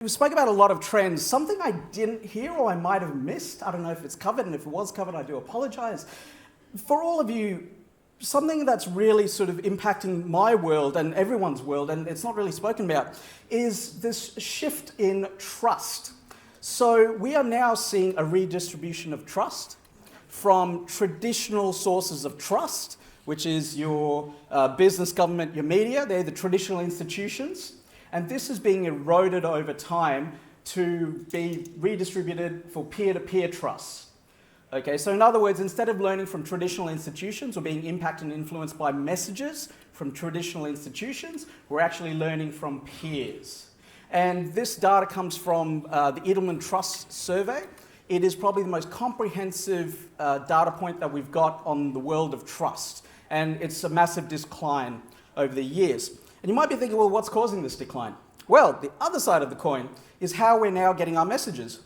We spoke about a lot of trends. Something I didn't hear or I might have missed, I don't know if it's covered, and if it was covered, I do apologize. For all of you, something that's really sort of impacting my world and everyone's world, and it's not really spoken about, is this shift in trust. So we are now seeing a redistribution of trust from traditional sources of trust, which is your business, government, your media. They're the traditional institutions. And this is being eroded over time to be redistributed for peer-to-peer trust. Okay, so in other words, instead of learning from traditional institutions or being impacted and influenced by messages from traditional institutions, we're actually learning from peers. And this data comes from the Edelman Trust Survey. It is probably the most comprehensive data point that we've got on the world of trust. And it's a massive decline over the years. And you might be thinking, well, what's causing this decline? Well, the other side of the coin is how we're now getting our messages.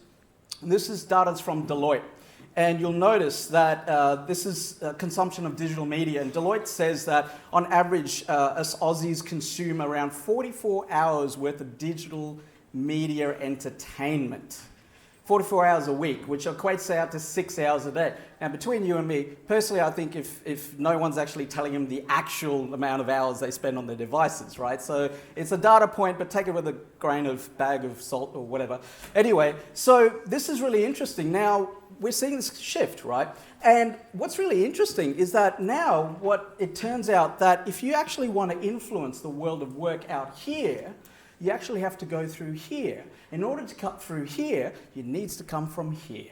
And this is data from Deloitte. And you'll notice that this is consumption of digital media. And Deloitte says that on average, us Aussies consume around 44 hours worth of digital media entertainment. 44 hours a week, which equates out to 6 hours a day. And between you and me, personally, I think if no one's actually telling them the actual amount of hours they spend on their devices, right? So it's a data point, but take it with a bag of salt or whatever. Anyway, so this is really interesting. Now, we're seeing this shift, right? And what's really interesting is that now what it turns out that if you actually want to influence the world of work out here, you actually have to go through here. In order to cut through here, it needs to come from here.